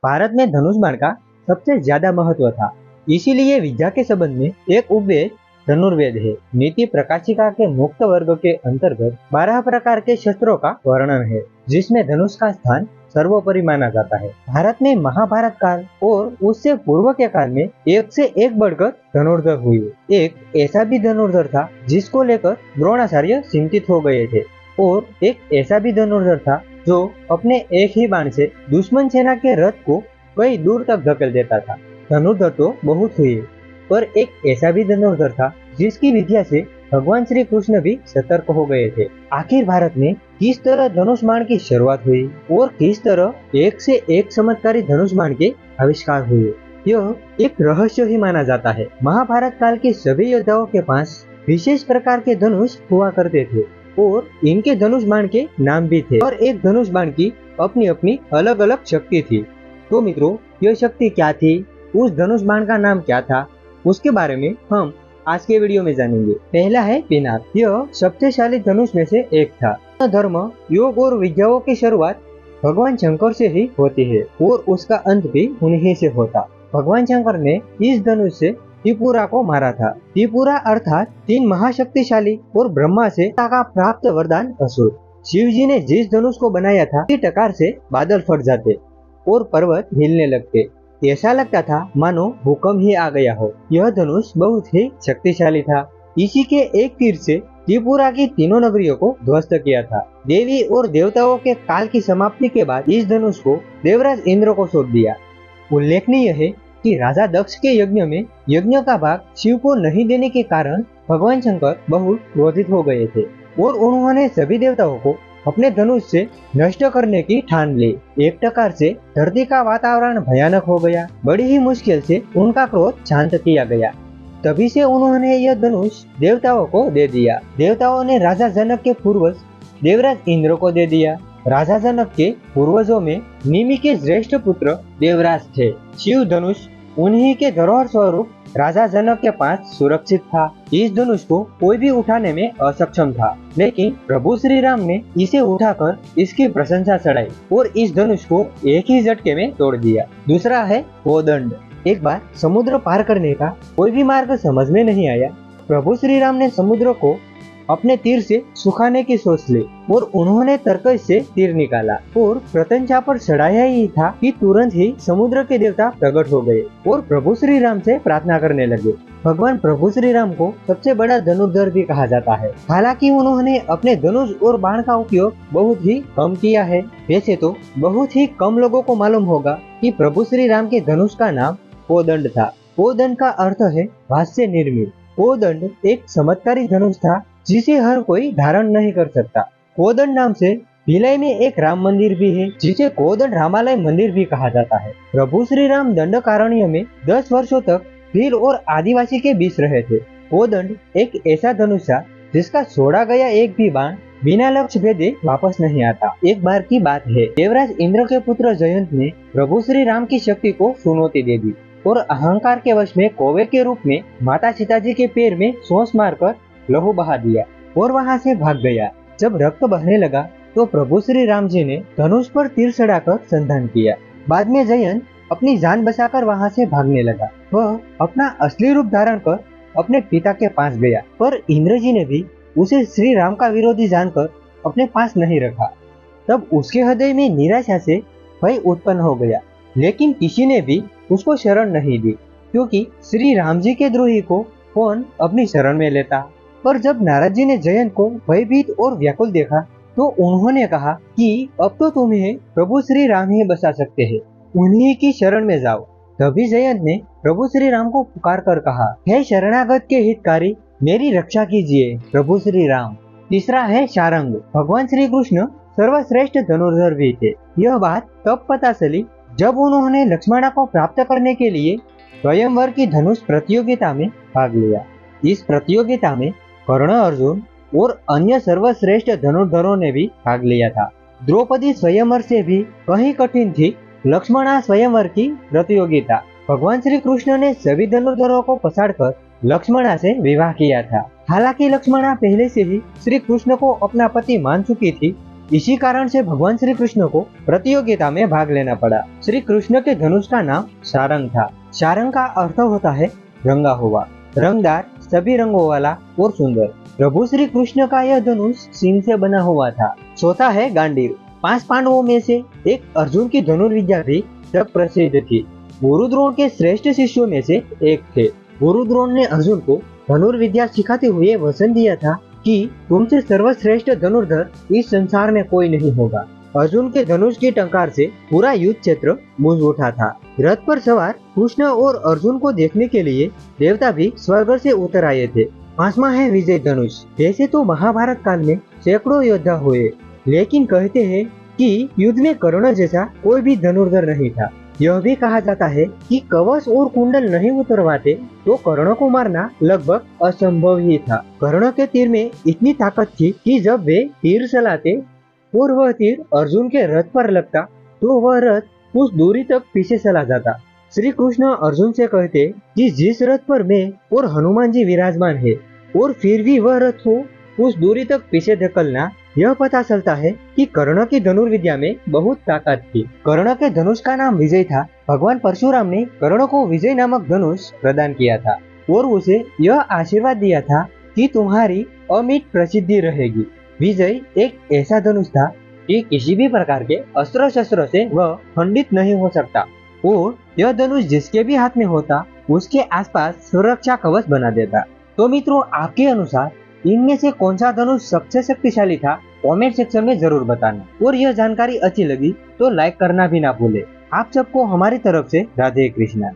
भारत में धनुष बाण का सबसे ज्यादा महत्व था, इसीलिए विद्या के संबंध में एक उपवेद धनुर्वेद है। नीति प्रकाशिका के मुक्त वर्ग के अंतर्गत 12 प्रकार के शस्त्रों का वर्णन है, जिसमें धनुष का स्थान सर्वोपरि माना जाता है। भारत में महाभारत काल और उससे पूर्व के काल में एक से एक बढ़कर धनुर्धर हुए। एक ऐसा भी धनुर्धर था जिसको लेकर द्रोणाचार्य चिंतित हो गए थे, और एक ऐसा भी धनुर्धर था जो अपने एक ही बाण से दुश्मन सेना के रथ को कई दूर तक धकेल देता था। धनुर्धर तो बहुत हुए, पर एक ऐसा भी धनुर्धर था जिसकी विद्या से भगवान श्री कृष्ण भी सतर्क हो गए थे। आखिर भारत में किस तरह धनुष बाण की शुरुआत हुई और किस तरह एक से एक चमत्कारी धनुष बाण के आविष्कार हुए, यह एक रहस्य ही माना जाता है। महाभारत काल के सभी योद्धाओं के पास विशेष प्रकार के धनुष हुआ करते थे और इनके धनुष बाण के नाम भी थे, और एक धनुष बाण की अपनी अपनी अलग अलग शक्ति थी। तो मित्रों, यह शक्ति क्या थी, उस धनुष बाण का नाम क्या था, उसके बारे में हम आज के वीडियो में जानेंगे। पहला है पिनाक। यह शक्तिशाली धनुष में से एक था। धर्म, योग और विद्याओं की शुरुआत भगवान शंकर से ही होती है और उसका अंत भी उन्हीं से होता। भगवान शंकर ने इस धनुष से त्रिपुरा को मारा था। त्रिपुरा अर्थात 3 महाशक्तिशाली और ब्रह्मा से का प्राप्त वरदान असुर। शिव जी ने जिस धनुष को बनाया था, की टकार से बादल फट जाते और पर्वत हिलने लगते। ऐसा लगता था मानो भूकंप ही आ गया हो। यह धनुष बहुत ही शक्तिशाली था। इसी के एक तीर से त्रिपुरा की तीनों नगरियों को ध्वस्त किया था। देवी और देवताओं के काल की समाप्ति के बाद इस धनुष को देवराज इंद्र को सौंप दिया। उल्लेखनीय है कि राजा दक्ष के यज्ञ में यज्ञ का भाग शिव को नहीं देने के कारण भगवान शंकर बहुत क्रोधित हो गए थे और उन्होंने सभी देवताओं को अपने धनुष से नष्ट करने की ठान ली। एक टकार से धरती का वातावरण भयानक हो गया। बड़ी ही मुश्किल से उनका क्रोध शांत किया गया। तभी से उन्होंने यह धनुष देवताओं को दे दिया। देवताओं ने राजा जनक के पूर्वज देवराज इंद्र को दे दिया। राजा जनक के पूर्वजों में निमि के श्रेष्ठ पुत्र देवराज थे। शिव धनुष उन्हीं के धरोहर स्वरूप राजा जनक के पास सुरक्षित था। इस धनुष को कोई भी उठाने में असक्षम था, लेकिन प्रभु श्री राम ने इसे उठाकर इसकी प्रशंसा चढ़ाई और इस धनुष को एक ही झटके में तोड़ दिया। दूसरा है कोदंड। एक बार समुद्र पार करने का कोई भी मार्ग समझ में नहीं आया। प्रभु श्री राम ने समुद्र को अपने तीर से सुखाने की सोच ली और उन्होंने तरकश से तीर निकाला और प्रत्यंचा पर चढ़ाया ही था कि तुरंत ही समुद्र के देवता प्रकट हो गए और प्रभु श्री राम से प्रार्थना करने लगे। भगवान प्रभु श्री राम को सबसे बड़ा धनुर्धर भी कहा जाता है। हालांकि उन्होंने अपने धनुष और बाण का उपयोग बहुत ही कम किया है। वैसे तो बहुत ही कम लोगों को मालूम होगा कि प्रभु श्री राम के धनुष का नाम कोदंड था। कोदंड का अर्थ है भास से निर्मित। कोदंड एक चमत्कारी धनुष था जिसे हर कोई धारण नहीं कर सकता। कोदंड नाम से भिलाई में एक राम मंदिर भी है, जिसे कोदंड रामालय मंदिर भी कहा जाता है। प्रभु श्री राम दंडकारण्य में 10 वर्षों तक भील और आदिवासी के बीच रहे थे। कोदंड एक ऐसा धनुष था जिसका छोड़ा गया एक भी बाण बिना लक्ष्य भेदे वापस नहीं आता। एक बार की बात है, देवराज इंद्र के पुत्र जयंत ने प्रभु श्री राम की शक्ति को चुनौती दे दी और अहंकार के वश में कौवे के रूप में माता सीता जी के पैर में सोंस मारकर लहू बहा दिया और वहां से भाग गया। जब रक्त बहने लगा तो प्रभु श्री राम जी ने धनुष पर तीर चढ़ाकर संधान किया। बाद में जयंत अपनी जान बचाकर वहां से भागने लगा। वह अपना असली रूप धारण कर अपने पिता के पास गया, पर इंद्र जी ने भी उसे श्री राम का विरोधी जानकर अपने पास नहीं रखा। तब उसके हृदय में निराशा से भय उत्पन्न हो गया, लेकिन किसी ने भी उसको शरण नहीं दी, क्योंकि श्री राम जी के द्रोही को कौन अपनी शरण में लेता। पर जब नारद जी ने जयंत को भयभीत और व्याकुल देखा तो उन्होंने कहा कि अब तो तुम्हें प्रभु श्री राम ही बचा सकते हैं, उन्हीं की शरण में जाओ। तभी जयंत ने प्रभु श्री राम को पुकार कर कहा, हे शरणागत के हितकारी, मेरी रक्षा कीजिए प्रभु श्री राम। तीसरा है शारंग। भगवान श्री कृष्ण सर्वश्रेष्ठ धनुर्धर भी थे। यह बात तब पता चली जब उन्होंने लक्ष्मणा को प्राप्त करने के लिए स्वयंवर की धनुष प्रतियोगिता में भाग लिया। इस प्रतियोगिता में कर्ण, अर्जुन और अन्य सर्वश्रेष्ठ धनुर्धरों ने भी भाग लिया था। द्रौपदी स्वयंवर से भी कहीं कठिन थी लक्ष्मणा स्वयंवर की प्रतियोगिता। भगवान श्री कृष्ण ने सभी धनुर्धरों को पछाड़कर लक्ष्मणा से विवाह किया था। हालांकि लक्ष्मणा पहले से ही श्री कृष्ण को अपना पति मान चुकी थी, इसी कारण से भगवान श्री कृष्ण को प्रतियोगिता में भाग लेना पड़ा। श्री कृष्ण के धनुष का नाम सारंग था। सारंग का अर्थ होता है रंगा हुआ, रंगदार, सभी रंगों वाला और सुंदर। प्रभु श्री कृष्ण का यह धनुष सिंह से बना हुआ था। चौथा है गांडीव। 5 पांडवों में से एक अर्जुन की धनुर्विद्या भी जग प्रसिद्ध थी। गुरु द्रोण के श्रेष्ठ शिष्यों में से एक थे। गुरु द्रोण ने अर्जुन को धनुर्विद्या सिखाते हुए वचन दिया था कि तुमसे सर्वश्रेष्ठ धनुर्धर इस संसार में कोई नहीं होगा। अर्जुन के धनुष की टंकार से पूरा युद्ध क्षेत्र गूंज उठा था। रथ पर सवार कृष्ण और अर्जुन को देखने के लिए देवता भी स्वर्ग से उतर आए थे। 5वां है विजय धनुष। वैसे तो महाभारत काल में सैकड़ों योद्धा हुए, लेकिन कहते हैं कि युद्ध में कर्ण जैसा कोई भी धनुर्धर नहीं था। यह भी कहा जाता है कि कवच और कुंडल नहीं उतरवाते तो कर्ण को मारना लगभग असंभव ही था। कर्ण के तीर में इतनी ताकत थी कि जब वे तीर चलाते और वह तीर अर्जुन के रथ पर लगता तो वह रथ कुछ दूरी तक पीछे चला जाता। श्री कृष्ण अर्जुन से कहते कि जिस रथ पर मैं और हनुमान जी विराजमान है और फिर भी वह रथ को कुछ दूरी तक पीछे धकेलना, यह पता चलता है कि कर्ण की धनुर्विद्या में बहुत ताकत थी। कर्ण के धनुष का नाम विजय था। भगवान परशुराम ने कर्ण को विजय नामक धनुष प्रदान किया था और उसे यह आशीर्वाद दिया था कि तुम्हारी अमिट प्रसिद्धि रहेगी। विजय एक ऐसा धनुष था कि किसी भी प्रकार के अस्त्र शस्त्र से वह खंडित नहीं हो सकता और यह धनुष जिसके भी हाथ में होता उसके आसपास सुरक्षा कवच बना देता। तो मित्रों, आपके अनुसार इनमें से कौन सा धनुष सबसे शक्तिशाली था? कमेंट सेक्शन में जरूर बताना। और यह जानकारी अच्छी लगी तो लाइक करना भी ना भूले। आप सबको हमारी तरफ से राधे कृष्णा।